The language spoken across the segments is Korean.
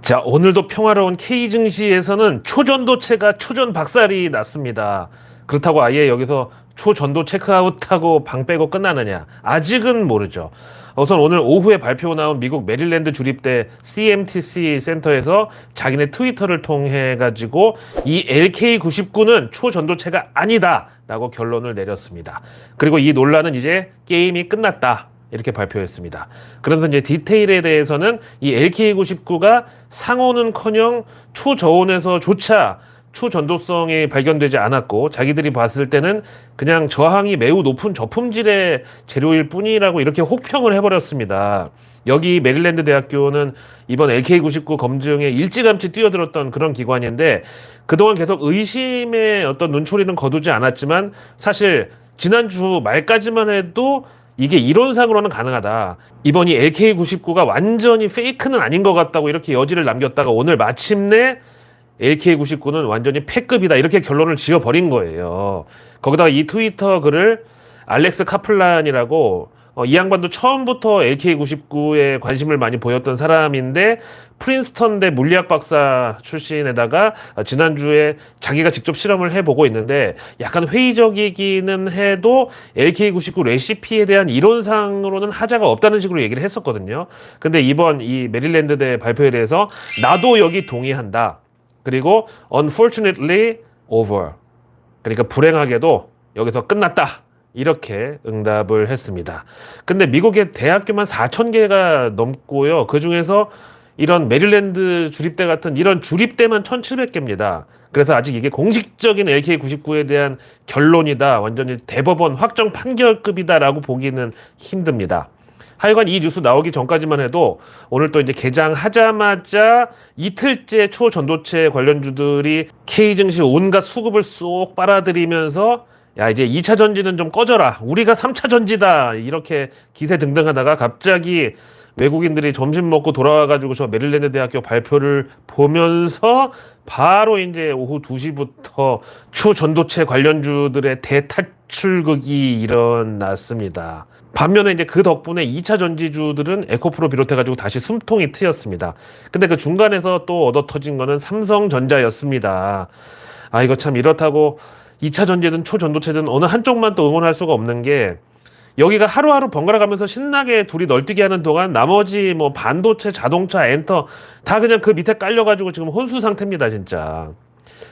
자, 오늘도 평화로운 K 증시에서는 초전도체가 초전 박살이 났습니다. 그렇다고 아예 여기서 초전도 체크아웃하고 방 빼고 끝나느냐? 아직은 모르죠. 우선 오늘 오후에 발표 나온 미국 메릴랜드 주립대 CMTC 센터에서 자기네 트위터를 통해 가지고 이 LK99는 초전도체가 아니다라고 결론을 내렸습니다. 그리고 이 논란은 이제 게임이 끝났다. 이렇게 발표했습니다. 그래서 이제 디테일에 대해서는 이 LK99가 상온은커녕 초저온에서조차 초전도성이 발견되지 않았고 자기들이 봤을 때는 그냥 저항이 매우 높은 저품질의 재료일 뿐이라고 이렇게 혹평을 해버렸습니다. 여기 메릴랜드 대학교는 이번 LK99 검증에 일찌감치 뛰어들었던 그런 기관인데 그동안 계속 의심의 어떤 눈초리는 거두지 않았지만 사실 지난주 말까지만 해도 이게 이론상으로는 가능하다. 이번 이 LK99가 완전히 페이크는 아닌 것 같다고 이렇게 여지를 남겼다가 오늘 마침내 LK99는 완전히 패급이다. 이렇게 결론을 지어버린 거예요. 거기다가 이 트위터 글을 알렉스 카플란이라고 이 양반도 처음부터 LK99에 관심을 많이 보였던 사람인데 프린스턴대 물리학 박사 출신에다가 지난주에 자기가 직접 실험을 해보고 있는데 약간 회의적이기는 해도 LK99 레시피에 대한 이론상으로는 하자가 없다는 식으로 얘기를 했었거든요. 근데 이번 이 메릴랜드대 발표에 대해서 나도 여기 동의한다. 그리고 unfortunately over. 그러니까 불행하게도 여기서 끝났다. 이렇게 응답을 했습니다. 근데 미국의 대학교만 4,000개가 넘고요. 그 중에서 이런 메릴랜드 주립대 같은 이런 주립대만 1,700개입니다. 그래서 아직 이게 공식적인 LK99에 대한 결론이다. 완전히 대법원 확정 판결급이다라고 보기는 힘듭니다. 하여간 이 뉴스 나오기 전까지만 해도 오늘 또 이제 개장하자마자 이틀째 초전도체 관련주들이 K증시 온갖 수급을 쏙 빨아들이면서 야, 이제 2차 전지는 좀 꺼져라. 우리가 3차 전지다. 이렇게 기세 등등하다가 갑자기 외국인들이 점심 먹고 돌아와가지고 저 메릴랜드 대학교 발표를 보면서 바로 이제 오후 2시부터 초전도체 관련주들의 대탈출극이 일어났습니다. 반면에 이제 그 덕분에 2차 전지주들은 에코프로 비롯해가지고 다시 숨통이 트였습니다. 근데 그 중간에서 또 얻어 터진 거는 삼성전자였습니다. 아, 이거 참 이렇다고 2차 전지든 초전도체든 어느 한쪽만 또 응원할 수가 없는 게 여기가 하루하루 번갈아 가면서 신나게 둘이 널뛰기 하는 동안 나머지 뭐 반도체, 자동차, 엔터 다 그냥 그 밑에 깔려가지고 지금 혼수 상태입니다, 진짜.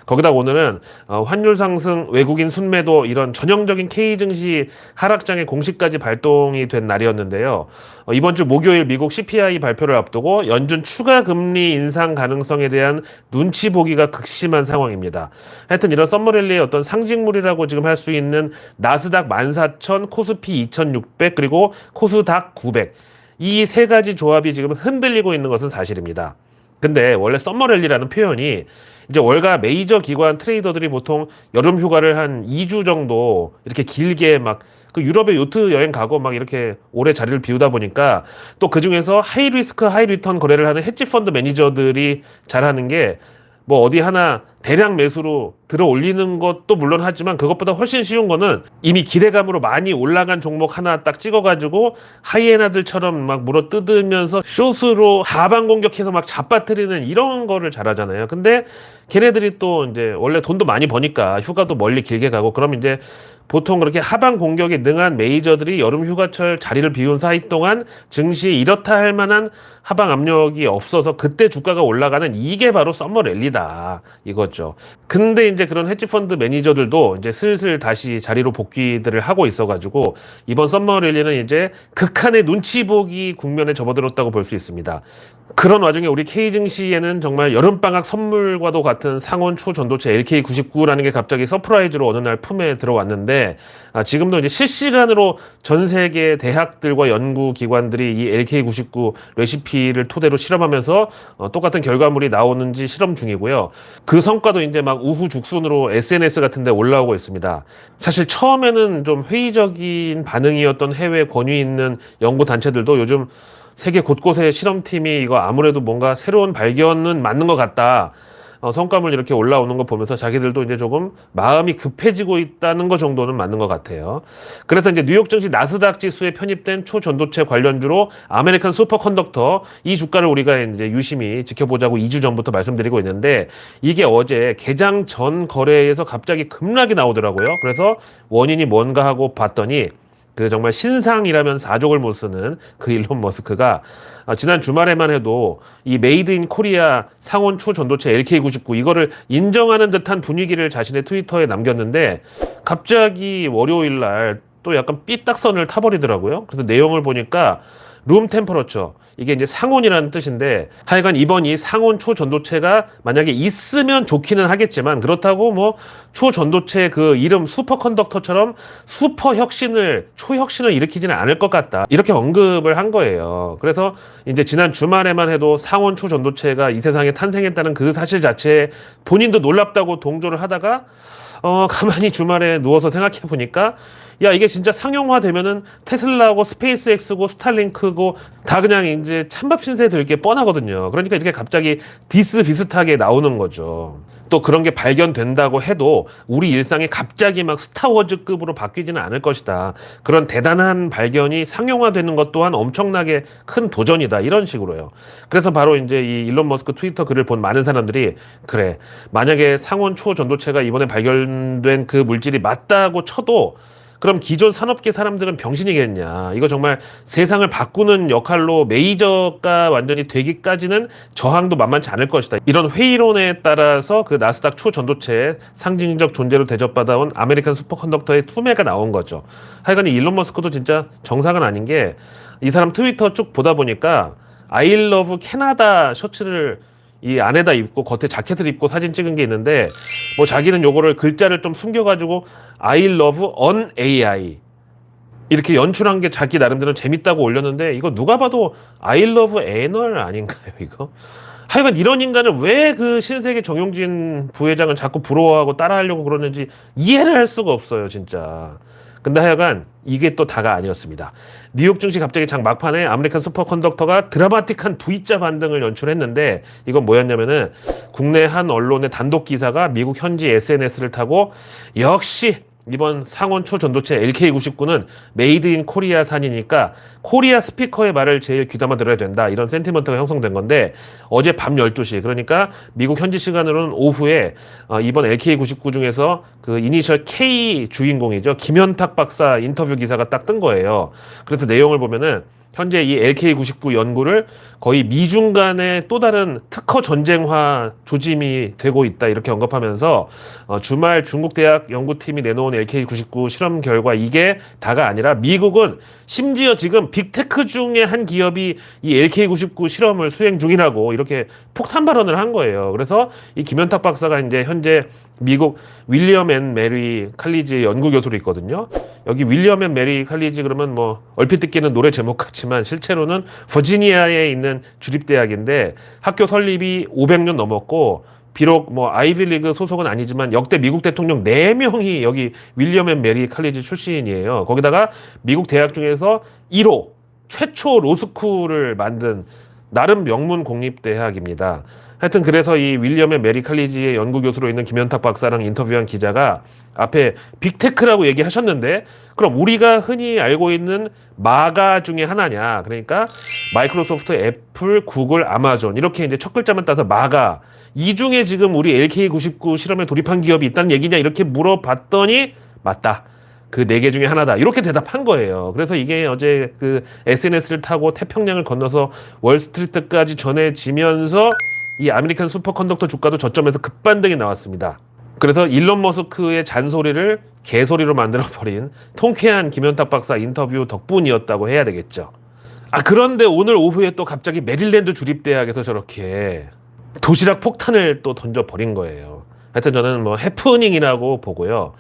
거기다 오늘은 환율 상승, 외국인 순매도 이런 전형적인 K 증시 하락장의 공시까지 발동이 된 날이었는데요. 이번 주 목요일 미국 CPI 발표를 앞두고 연준 추가 금리 인상 가능성에 대한 눈치 보기가 극심한 상황입니다. 하여튼 이런 썸머랠리의 어떤 상징물이라고 지금 할 수 있는 나스닥 14,000, 코스피 2,600 그리고 코스닥 900 이 세 가지 조합이 지금 흔들리고 있는 것은 사실입니다. 근데 원래 썸머랠리라는 표현이 이제 월가 메이저 기관 트레이더들이 보통 여름 휴가를 한 2주 정도 이렇게 길게 막 그 유럽에 요트 여행 가고 막 이렇게 오래 자리를 비우다 보니까 또 그 중에서 하이 리스크 하이 리턴 거래를 하는 헤지 펀드 매니저들이 잘하는 게 뭐 어디 하나 대량 매수로 들어 올리는 것도 물론 하지만 그것보다 훨씬 쉬운 거는 이미 기대감으로 많이 올라간 종목 하나 딱 찍어가지고 하이에나들처럼 막 물어 뜯으면서 숏으로 하방 공격해서 막 잡아뜨리는 이런 거를 잘하잖아요. 근데 걔네들이 또 이제 원래 돈도 많이 버니까 휴가도 멀리 길게 가고 그럼 이제 보통 그렇게 하방 공격에 능한 메이저들이 여름 휴가철 자리를 비운 사이 동안 증시에 이렇다 할 만한 하방 압력이 없어서 그때 주가가 올라가는 이게 바로 썸머 랠리다 이거죠. 근데 이제 그런 헤지펀드 매니저들도 이제 슬슬 다시 자리로 복귀들을 하고 있어가지고 이번 썸머 랠리는 이제 극한의 눈치 보기 국면에 접어들었다고 볼 수 있습니다. 그런 와중에 우리 K증시에는 정말 여름방학 선물과도 같은 상온 초전도체 LK99라는 게 갑자기 서프라이즈로 어느 날 품에 들어왔는데 지금도 이제 실시간으로 전 세계 대학들과 연구기관들이 이 LK99 레시피를 토대로 실험하면서 똑같은 결과물이 나오는지 실험 중이고요. 그 성과도 이제 막 우후죽순으로 SNS 같은 데 올라오고 있습니다. 사실 처음에는 좀 회의적인 반응이었던 해외 권위 있는 연구단체들도 요즘 세계 곳곳의 실험팀이 이거 아무래도 뭔가 새로운 발견은 맞는 것 같다. 성과물 이렇게 올라오는 거 보면서 자기들도 이제 조금 마음이 급해지고 있다는 거 정도는 맞는 것 같아요. 그래서 이제 뉴욕 증시 나스닥 지수에 편입된 초전도체 관련주로 아메리칸 슈퍼컨덕터 이 주가를 우리가 이제 유심히 지켜보자고 2주 전부터 말씀드리고 있는데 이게 어제 개장 전 거래에서 갑자기 급락이 나오더라고요. 그래서 원인이 뭔가 하고 봤더니 그 정말 신상이라면 사족을 못 쓰는 그 일론 머스크가 지난 주말에만 해도 이 메이드 인 코리아 상온 초전도체 LK99 이거를 인정하는 듯한 분위기를 자신의 트위터에 남겼는데 갑자기 월요일 날 또 약간 삐딱선을 타버리더라고요. 그래서 내용을 보니까 룸 템퍼러처 이게 이제 상온이라는 뜻인데 하여간 이번 이 상온 초전도체가 만약에 있으면 좋기는 하겠지만 그렇다고 뭐 초전도체 그 이름 슈퍼컨덕터처럼 초혁신을 일으키지는 않을 것 같다 이렇게 언급을 한 거예요. 그래서 이제 지난 주말에만 해도 상온 초전도체가 이 세상에 탄생했다는 그 사실 자체에 본인도 놀랍다고 동조를 하다가 가만히 주말에 누워서 생각해 보니까 야 이게 진짜 상용화 되면은 테슬라고 스페이스X고 스타링크고 다 그냥 이제 찬밥 신세 될 게 뻔하거든요. 그러니까 이렇게 갑자기 디스 비슷하게 나오는 거죠. 또 그런 게 발견된다고 해도 우리 일상이 갑자기 막 스타워즈급으로 바뀌지는 않을 것이다. 그런 대단한 발견이 상용화되는 것 또한 엄청나게 큰 도전이다. 이런 식으로요. 그래서 바로 이제 이 일론 머스크 트위터 글을 본 많은 사람들이 그래 만약에 상온 초전도체가 이번에 발견된 그 물질이 맞다고 쳐도 그럼 기존 산업계 사람들은 병신이겠냐. 이거 정말 세상을 바꾸는 역할로 메이저가 완전히 되기까지는 저항도 만만치 않을 것이다. 이런 회의론에 따라서 그 나스닥 초전도체의 상징적 존재로 대접받아온 아메리칸 슈퍼컨덕터의 투매가 나온 거죠. 하여간 이 일론 머스크도 진짜 정상은 아닌 게 이 사람 트위터 쭉 보다 보니까 I love 캐나다 셔츠를 이 안에다 입고 겉에 자켓을 입고 사진 찍은 게 있는데 뭐 자기는 요거를 글자를 좀 숨겨가지고 I love on AI 이렇게 연출한 게 자기 나름대로 재밌다고 올렸는데 이거 누가 봐도 I love 애널 아닌가요 이거? 하여간 이런 인간을 왜 그 신세계 정용진 부회장은 자꾸 부러워하고 따라하려고 그러는지 이해를 할 수가 없어요 진짜. 근데 하여간 이게 또 다가 아니었습니다. 뉴욕 증시 갑자기 장 막판에 아메리칸 슈퍼컨덕터가 드라마틱한 V자 반등을 연출했는데 이건 뭐였냐면은 국내 한 언론의 단독 기사가 미국 현지 SNS를 타고 역시 이번 상온 초전도체 LK99는 메이드 인 코리아 산이니까 코리아 스피커의 말을 제일 귀담아 들어야 된다. 이런 센티먼트가 형성된 건데 어제 밤 12시 그러니까 미국 현지 시간으로는 오후에 이번 LK99 중에서 그 이니셜 K 주인공이죠. 김현탁 박사 인터뷰 기사가 딱 뜬 거예요. 그래서 내용을 보면은 현재 이 LK99 연구를 거의 미중 간의 또 다른 특허 전쟁화 조짐이 되고 있다 이렇게 언급하면서 주말 중국 대학 연구팀이 내놓은 LK99 실험 결과 이게 다가 아니라 미국은 심지어 지금 빅테크 중에 한 기업이 이 LK99 실험을 수행 중이라고 이렇게 폭탄 발언을 한 거예요. 그래서 이 김현탁 박사가 이제 현재 미국 윌리엄 앤 메리 칼리지 연구 교수로 있거든요. 여기 윌리엄 앤 메리 칼리지 그러면 뭐 얼핏 듣기는 노래 제목 같지만 실제로는 버지니아에 있는 주립대학인데 학교 설립이 500년 넘었고 비록 뭐 아이비리그 소속은 아니지만 역대 미국 대통령 4명이 여기 윌리엄 앤 메리 칼리지 출신이에요. 거기다가 미국 대학 중에서 1호 최초 로스쿨을 만든 나름 명문 공립대학입니다. 하여튼 그래서 이 윌리엄 앤 메리 칼리지의 연구교수로 있는 김현탁 박사랑 인터뷰한 기자가 앞에 빅테크라고 얘기하셨는데 그럼 우리가 흔히 알고 있는 마가 중에 하나냐. 그러니까 마이크로소프트, 애플, 구글, 아마존 이렇게 이제 첫 글자만 따서 마가 이 중에 지금 우리 LK99 실험에 돌입한 기업이 있다는 얘기냐 이렇게 물어봤더니 맞다. 그 4개 중에 하나다. 이렇게 대답한 거예요. 그래서 이게 어제 그 SNS를 타고 태평양을 건너서 월스트리트까지 전해지면서 이 아메리칸 슈퍼컨덕터 주가도 저점에서 급반등이 나왔습니다. 그래서 일론 머스크의 잔소리를 개소리로 만들어버린 통쾌한 김현탁 박사 인터뷰 덕분이었다고 해야 되겠죠. 그런데 오늘 오후에 또 갑자기 메릴랜드 주립대학에서 저렇게 도시락 폭탄을 또 던져버린 거예요. 하여튼 저는 뭐 해프닝이라고 보고요.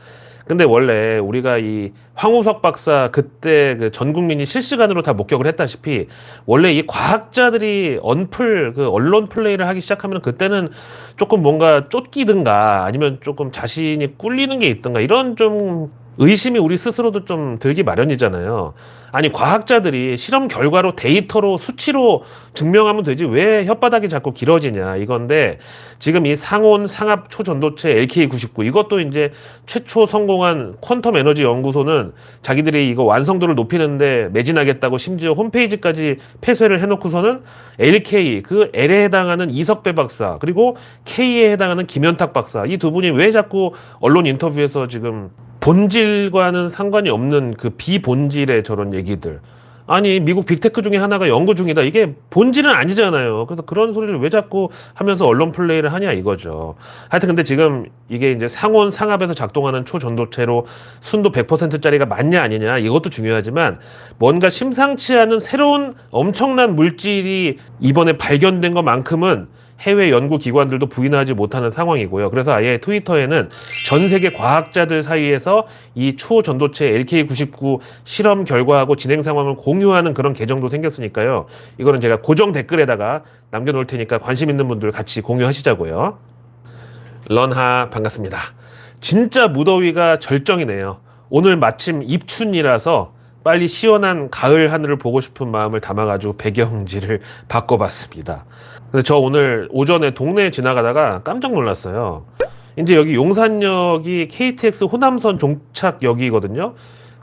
근데 원래 우리가 이 황우석 박사 그때 그 전 국민이 실시간으로 다 목격을 했다시피 원래 이 과학자들이 그 언론 플레이를 하기 시작하면 그때는 조금 뭔가 쫓기든가 아니면 조금 자신이 꿀리는 게 있든가 이런 좀 의심이 우리 스스로도 좀 들기 마련이잖아요. 아니 과학자들이 실험 결과로 데이터로 수치로 증명하면 되지 왜 혓바닥이 자꾸 길어지냐 이건데 지금 이 상온 상압 초전도체 LK99 이것도 이제 최초 성공한 퀀텀 에너지 연구소는 자기들이 이거 완성도를 높이는데 매진하겠다고 심지어 홈페이지까지 폐쇄를 해놓고서는 LK 그 L에 해당하는 이석배 박사 그리고 K에 해당하는 김현탁 박사 이 두 분이 왜 자꾸 언론 인터뷰에서 지금 본질과는 상관이 없는 그 비본질의 저런 얘기들. 아니, 미국 빅테크 중에 하나가 연구 중이다. 이게 본질은 아니잖아요. 그래서 그런 소리를 왜 자꾸 하면서 언론 플레이를 하냐 이거죠. 하여튼 근데 지금 이게 이제 상온 상압에서 작동하는 초전도체로 순도 100%짜리가 맞냐 아니냐 이것도 중요하지만 뭔가 심상치 않은 새로운 엄청난 물질이 이번에 발견된 것만큼은 해외 연구 기관들도 부인하지 못하는 상황이고요. 그래서 아예 트위터에는 전 세계 과학자들 사이에서 이 초전도체 LK99 실험 결과하고 진행 상황을 공유하는 그런 계정도 생겼으니까요. 이거는 제가 고정 댓글에다가 남겨놓을 테니까 관심 있는 분들 같이 공유하시자고요. 런하 반갑습니다. 진짜 무더위가 절정이네요. 오늘 마침 입춘이라서 빨리 시원한 가을 하늘을 보고 싶은 마음을 담아가지고 배경지를 바꿔봤습니다. 근데 저 오늘 오전에 동네에 지나가다가 깜짝 놀랐어요. 이제 여기 용산역이 KTX 호남선 종착역이거든요.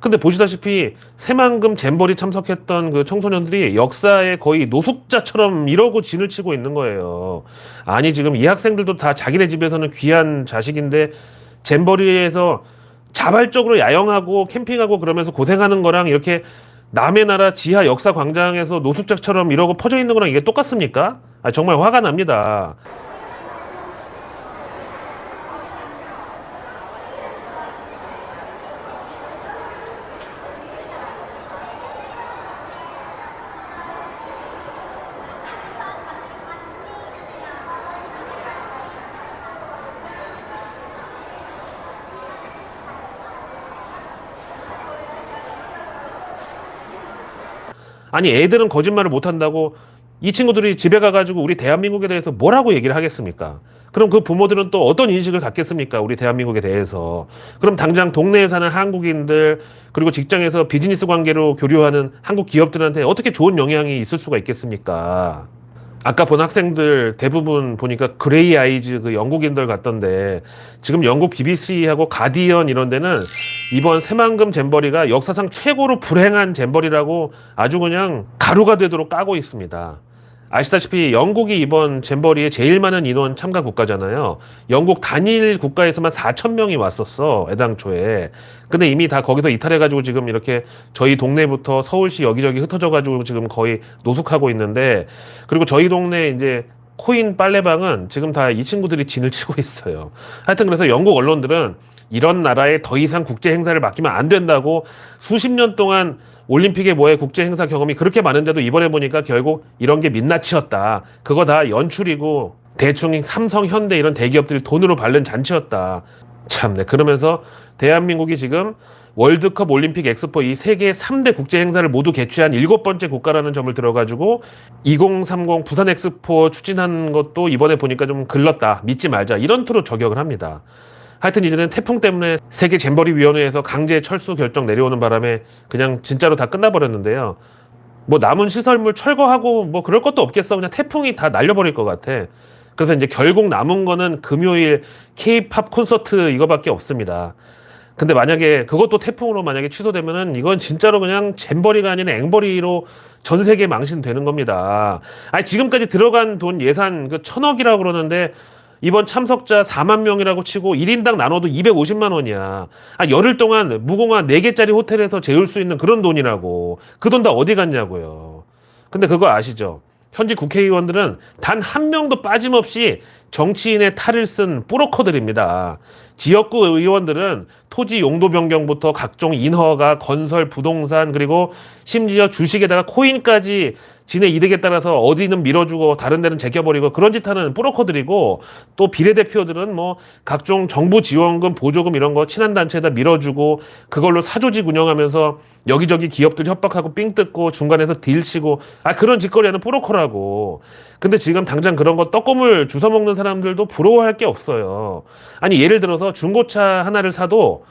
근데 보시다시피 새만금 잼버리 참석했던 그 청소년들이 역사에 거의 노숙자처럼 이러고 진을 치고 있는 거예요. 아니 지금 이 학생들도 다 자기네 집에서는 귀한 자식인데 잼버리에서 자발적으로 야영하고 캠핑하고 그러면서 고생하는 거랑 이렇게 남의 나라 지하 역사 광장에서 노숙자처럼 이러고 퍼져 있는 거랑 이게 똑같습니까? 아, 정말 화가 납니다. 아니 애들은 거짓말을 못한다고 이 친구들이 집에 가가지고 우리 대한민국에 대해서 뭐라고 얘기를 하겠습니까? 그럼 그 부모들은 또 어떤 인식을 갖겠습니까? 우리 대한민국에 대해서. 그럼 당장 동네에 사는 한국인들 그리고 직장에서 비즈니스 관계로 교류하는 한국 기업들한테 어떻게 좋은 영향이 있을 수가 있겠습니까? 아까 본 학생들 대부분 보니까 그레이 아이즈 그 영국인들 같던데 지금 영국 BBC하고 가디언 이런 데는 이번 새만금 잼버리가 역사상 최고로 불행한 잼버리라고 아주 그냥 가루가 되도록 까고 있습니다. 아시다시피 영국이 이번 잼버리에 제일 많은 인원 참가 국가잖아요. 영국 단일 국가에서만 4천 명이 왔었어 애당초에. 근데 이미 다 거기서 이탈해가지고 지금 이렇게 저희 동네부터 서울시 여기저기 흩어져가지고 지금 거의 노숙하고 있는데 그리고 저희 동네 이제 코인 빨래방은 지금 다 이 친구들이 진을 치고 있어요. 하여튼 그래서 영국 언론들은 이런 나라에 더 이상 국제 행사를 맡기면 안 된다고 수십 년 동안 올림픽에 뭐해 국제 행사 경험이 그렇게 많은데도 이번에 보니까 결국 이런 게 민낯이었다. 그거 다 연출이고 대충 삼성, 현대 이런 대기업들이 돈으로 밟는 잔치였다. 참네. 그러면서 대한민국이 지금 월드컵, 올림픽, 엑스포 이 세계 3대 국제 행사를 모두 개최한 7번째 국가라는 점을 들어가지고 2030 부산 엑스포 추진한 것도 이번에 보니까 좀 글렀다. 믿지 말자. 이런 투로 저격을 합니다. 하여튼 이제는 태풍 때문에 세계 잼버리 위원회에서 강제 철수 결정 내려오는 바람에 그냥 진짜로 다 끝나버렸는데요. 뭐 남은 시설물 철거하고 뭐 그럴 것도 없겠어. 그냥 태풍이 다 날려버릴 것 같아. 그래서 이제 결국 남은 거는 금요일 K-팝 콘서트 이거밖에 없습니다. 근데 만약에 그것도 태풍으로 만약에 취소되면은 이건 진짜로 그냥 잼버리가 아닌 앵버리로 전 세계 망신되는 겁니다. 아니 지금까지 들어간 돈 예산 그 1,000억이라고 그러는데 이번 참석자 4만 명이라고 치고 1인당 나눠도 250만 원이야. 아, 열흘 동안 무공화 4개짜리 호텔에서 재울 수 있는 그런 돈이라고. 그 돈 다 어디 갔냐고요. 근데 그거 아시죠? 현지 국회의원들은 단 한 명도 빠짐없이 정치인의 탈을 쓴 뿌로커들입니다. 지역구 의원들은 토지 용도 변경부터 각종 인허가, 건설, 부동산 그리고 심지어 주식에다가 코인까지 지네 이득에 따라서 어디는 밀어주고 다른 데는 제껴버리고 그런 짓 하는 뿌로커들이고 또 비례대표들은 뭐 각종 정부 지원금, 보조금 이런 거 친한 단체에다 밀어주고 그걸로 사조직 운영하면서 여기저기 기업들 협박하고 삥 뜯고 중간에서 딜 치고 아 그런 짓거리 하는 뿌로커라고. 근데 지금 당장 그런 거 떡고물 주워 먹는 사람들도 부러워할 게 없어요. 아니 예를 들어서 중고차 하나를 사도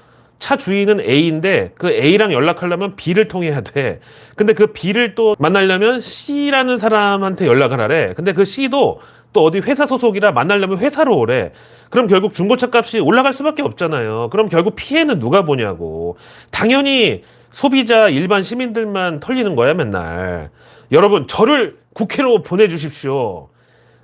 차 주인은 A인데 그 A랑 연락하려면 B를 통해야 돼. 근데 그 B를 또 만나려면 C라는 사람한테 연락을 하래. 근데 그 C도 또 어디 회사 소속이라 만나려면 회사로 오래. 그럼 결국 중고차 값이 올라갈 수밖에 없잖아요. 그럼 결국 피해는 누가 보냐고. 당연히 소비자 일반 시민들만 털리는 거야 맨날. 여러분 저를 국회로 보내주십시오.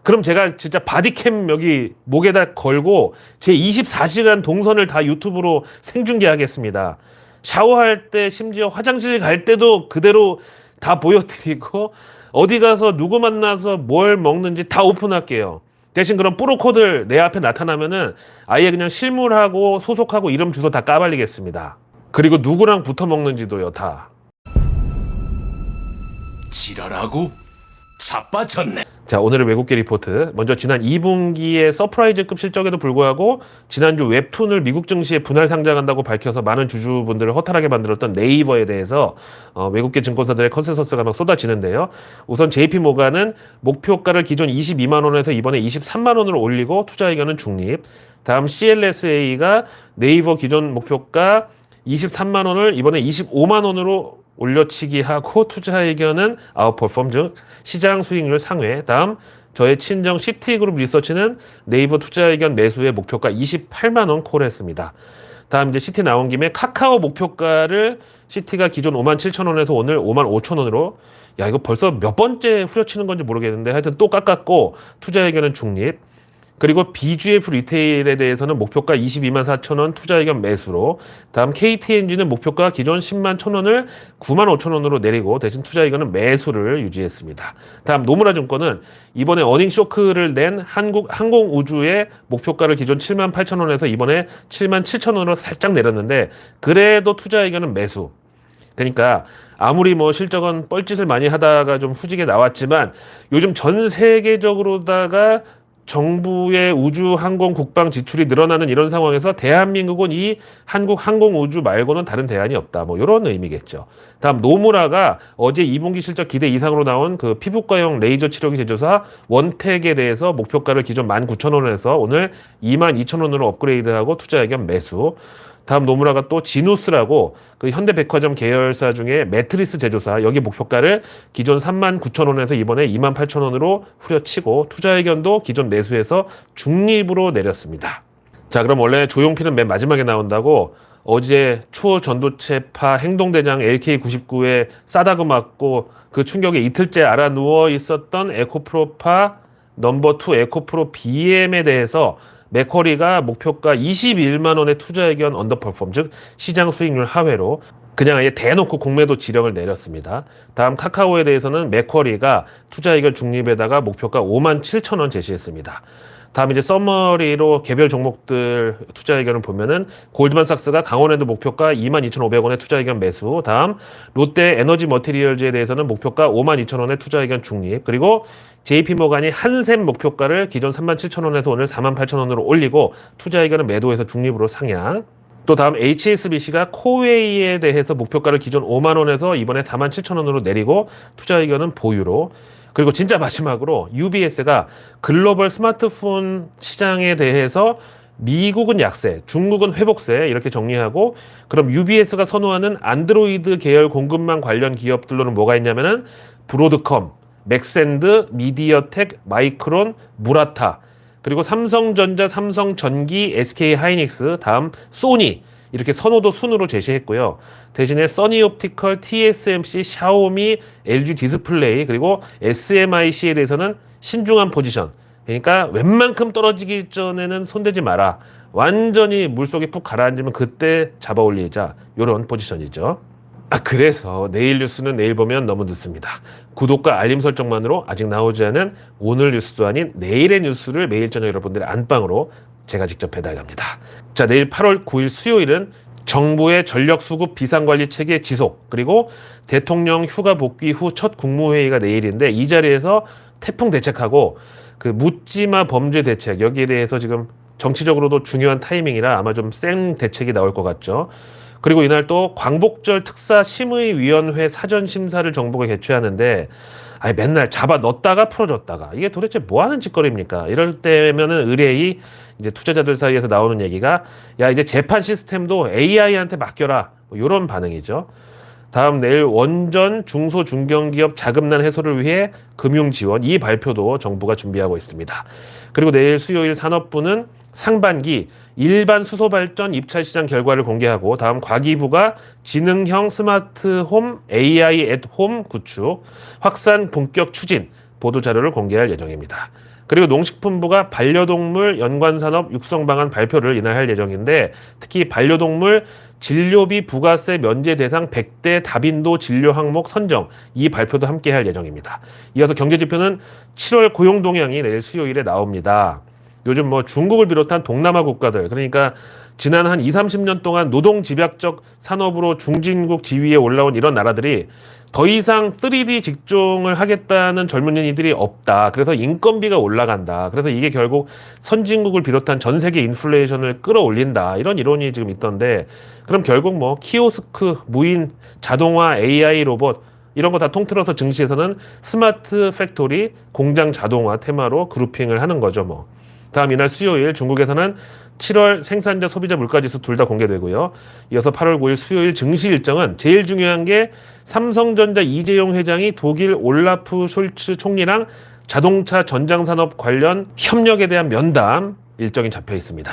그럼 제가 진짜 바디캠 여기 목에다 걸고 제 24시간 동선을 다 유튜브로 생중계하겠습니다. 샤워할 때 심지어 화장실 갈 때도 그대로 다 보여드리고 어디 가서 누구 만나서 뭘 먹는지 다 오픈할게요. 대신 그런 프로코드 내 앞에 나타나면은 아예 그냥 실물하고 소속하고 이름 주소 다 까발리겠습니다. 그리고 누구랑 붙어 먹는지도요 다. 지랄하고 자빠졌네. 자, 오늘의 외국계 리포트. 먼저 지난 2분기에 서프라이즈급 실적에도 불구하고 지난주 웹툰을 미국 증시에 분할 상장한다고 밝혀서 많은 주주분들을 허탈하게 만들었던 네이버에 대해서 외국계 증권사들의 컨센서스가 막 쏟아지는데요. 우선 JP모간은 목표가를 기존 22만 원에서 이번에 23만 원으로 올리고 투자 의견은 중립. 다음 CLSA가 네이버 기존 목표가 23만 원을 이번에 25만 원으로 올려치기 하고 투자 의견은 아웃퍼폼, 즉 시장 수익률 상회. 다음 저의 친정 시티그룹 리서치는 네이버 투자 의견 매수의 목표가 28만 원 콜했습니다. 다음 이제 시티 나온 김에 카카오 목표가를 시티가 기존 5만 7천 원에서 오늘 5만 5천 원으로, 야 이거 벌써 몇 번째 후려치는 건지 모르겠는데 하여튼 또 깎았고 투자 의견은 중립. 그리고 BGF 리테일에 대해서는 목표가 22만 4천 원 투자 의견 매수로. 다음 KTNG는 목표가 기존 10만 1천 원을 9만 5천 원으로 내리고 대신 투자 의견은 매수를 유지했습니다. 다음 노무라증권은 이번에 어닝 쇼크를 낸 항공우주의 목표가를 기존 7만 8천 원에서 이번에 7만 7천 원으로 살짝 내렸는데 그래도 투자 의견은 매수. 그러니까 아무리 뭐 실적은 뻘짓을 많이 하다가 좀 후지게 나왔지만 요즘 전 세계적으로다가 정부의 우주 항공 국방 지출이 늘어나는 이런 상황에서 대한민국은 이 한국 항공우주 말고는 다른 대안이 없다. 뭐 이런 의미겠죠. 다음 노무라가 어제 2분기 실적 기대 이상으로 나온 그 피부과용 레이저 치료기 제조사 원택에 대해서 목표가를 기존 19,000원에서 오늘 22,000원으로 업그레이드하고 투자 의견 매수. 다음 노무라가 또 지누스라고 그 현대백화점 계열사 중에 매트리스 제조사, 여기 목표가를 기존 39,000원에서 이번에 28,000원으로 후려치고 투자 의견도 기존 매수해서 중립으로 내렸습니다. 자, 그럼 원래 조용필은 맨 마지막에 나온다고 어제 초전도체파 행동대장 LK99에 싸다구 맞고 그 충격에 이틀째 알아 누워 있었던 에코프로파 넘버2 에코프로 BM에 대해서 맥쿼리가 목표가 21만 원의 투자 의견 언더퍼폼, 즉 시장 수익률 하회로 그냥 아예 대놓고 공매도 지령을 내렸습니다. 다음 카카오에 대해서는 맥쿼리가 투자 의견 중립에다가 목표가 5만 7천 원 제시했습니다. 다음 이제 서머리로 개별 종목들 투자 의견을 보면은 골드만삭스가 강원랜드 목표가 22,500원의 투자 의견 매수. 다음 롯데 에너지 머티리얼즈에 대해서는 목표가 52,000원의 투자 의견 중립. 그리고 JP모간이 한샘 목표가를 기존 37,000원에서 오늘 48,000원으로 올리고 투자 의견은 매도해서 중립으로 상향. 또 다음 HSBC가 코웨이에 대해서 목표가를 기존 5만 원에서 이번에 47,000원으로 내리고 투자 의견은 보유로. 그리고 진짜 마지막으로 UBS가 글로벌 스마트폰 시장에 대해서 미국은 약세, 중국은 회복세 이렇게 정리하고, 그럼 UBS가 선호하는 안드로이드 계열 공급망 관련 기업들로는 뭐가 있냐면은 브로드컴, 맥센드, 미디어텍, 마이크론, 무라타, 그리고 삼성전자, 삼성전기, SK하이닉스, 다음 소니 이렇게 선호도 순으로 제시했고요. 대신에 써니옵티컬, TSMC, 샤오미, LG 디스플레이 그리고 SMIC에 대해서는 신중한 포지션. 그러니까 웬만큼 떨어지기 전에는 손대지 마라. 완전히 물속에 푹 가라앉으면 그때 잡아 올리자. 이런 포지션이죠. 그래서 내일 뉴스는 내일 보면 너무 늦습니다. 구독과 알림 설정만으로 아직 나오지 않은 오늘 뉴스도 아닌 내일의 뉴스를 매일 저녁 여러분들의 안방으로 제가 직접 배달갑니다. 자, 내일 8월 9일 수요일은 정부의 전력수급 비상관리 체계 지속, 그리고 대통령 휴가 복귀 후 첫 국무회의가 내일인데 이 자리에서 태풍 대책하고 그 묻지마 범죄 대책, 여기에 대해서 지금 정치적으로도 중요한 타이밍이라 아마 좀 센 대책이 나올 것 같죠. 그리고 이날 또 광복절 특사 심의위원회 사전 심사를 정부가 개최하는데 아니 맨날 잡아 넣었다가 풀어줬다가 이게 도대체 뭐 하는 짓거리입니까? 이럴 때면은 의뢰이 이제 투자자들 사이에서 나오는 얘기가 야 이제 재판 시스템도 AI한테 맡겨라 뭐 이런 반응이죠. 다음 내일 원전 중소 중견기업 자금난 해소를 위해 금융 지원 이 발표도 정부가 준비하고 있습니다. 그리고 내일 수요일 산업부는 상반기 일반 수소 발전 입찰 시장 결과를 공개하고 다음 과기부가 지능형 스마트홈 AI 앳홈 구축 확산 본격 추진 보도 자료를 공개할 예정입니다. 그리고 농식품부가 반려동물 연관산업 육성 방안 발표를 이날 할 예정인데 특히 반려동물 진료비 부가세 면제 대상 100대 다빈도 진료 항목 선정 이 발표도 함께 할 예정입니다. 이어서 경제지표는 7월 고용 동향이 내일 수요일에 나옵니다. 요즘 뭐 중국을 비롯한 동남아 국가들 그러니까 지난 한 20, 30년 동안 노동 집약적 산업으로 중진국 지위에 올라온 이런 나라들이 더 이상 3D 직종을 하겠다는 젊은이들이 없다. 그래서 인건비가 올라간다. 그래서 이게 결국 선진국을 비롯한 전 세계 인플레이션을 끌어올린다. 이런 이론이 지금 있던데 그럼 결국 뭐 키오스크, 무인, 자동화, AI 로봇 이런 거 다 통틀어서 증시에서는 스마트 팩토리, 공장 자동화 테마로 그룹핑을 하는 거죠 뭐. 다음 이날 수요일 중국에서는 7월 생산자 소비자 물가지수 둘 다 공개되고요. 이어서 8월 9일 수요일 증시 일정은 제일 중요한 게 삼성전자 이재용 회장이 독일 올라프 숄츠 총리랑 자동차 전장산업 관련 협력에 대한 면담 일정이 잡혀 있습니다.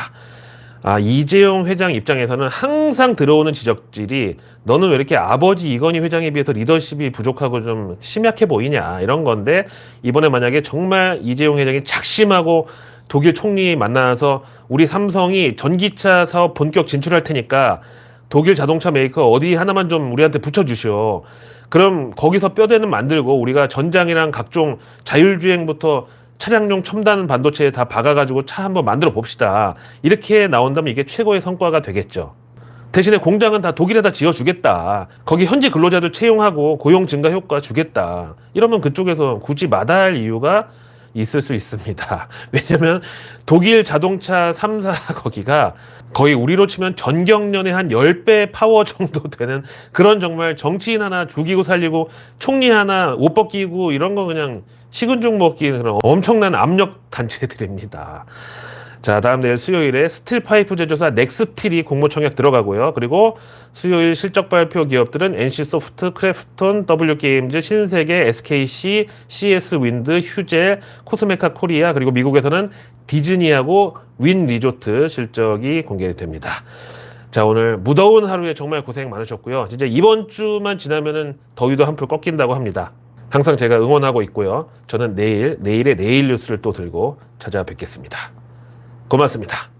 이재용 회장 입장에서는 항상 들어오는 지적질이 너는 왜 이렇게 아버지 이건희 회장에 비해서 리더십이 부족하고 좀 심약해 보이냐 이런 건데 이번에 만약에 정말 이재용 회장이 작심하고 독일 총리 만나서 우리 삼성이 전기차 사업 본격 진출할 테니까 독일 자동차 메이커 어디 하나만 좀 우리한테 붙여주시오. 그럼 거기서 뼈대는 만들고 우리가 전장이랑 각종 자율주행부터 차량용 첨단 반도체에 다 박아가지고 차 한번 만들어 봅시다. 이렇게 나온다면 이게 최고의 성과가 되겠죠. 대신에 공장은 다 독일에다 지어주겠다. 거기 현지 근로자들 채용하고 고용 증가 효과 주겠다. 이러면 그쪽에서 굳이 마다할 이유가 있을 수 있습니다. 왜냐면 독일 자동차 3사 거기가 거의 우리로 치면 전경련의 한 10배 파워 정도 되는 그런 정말 정치인 하나 죽이고 살리고 총리 하나 옷 벗기고 이런 거 그냥 식은 죽 먹기 그런 엄청난 압력 단체들입니다. 자, 다음 내일 수요일에 스틸 파이프 제조사 넥스틸이 공모청약 들어가고요. 그리고 수요일 실적 발표 기업들은 NC소프트, 크래프톤, W게임즈, 신세계, SKC, CS 윈드, 휴젤, 코스메카 코리아 그리고 미국에서는 디즈니하고 윈 리조트 실적이 공개됩니다. 자, 오늘 무더운 하루에 정말 고생 많으셨고요. 진짜 이번 주만 지나면은 더위도 한풀 꺾인다고 합니다. 항상 제가 응원하고 있고요. 저는 내일의 내일 뉴스를 또 들고 찾아뵙겠습니다. 고맙습니다.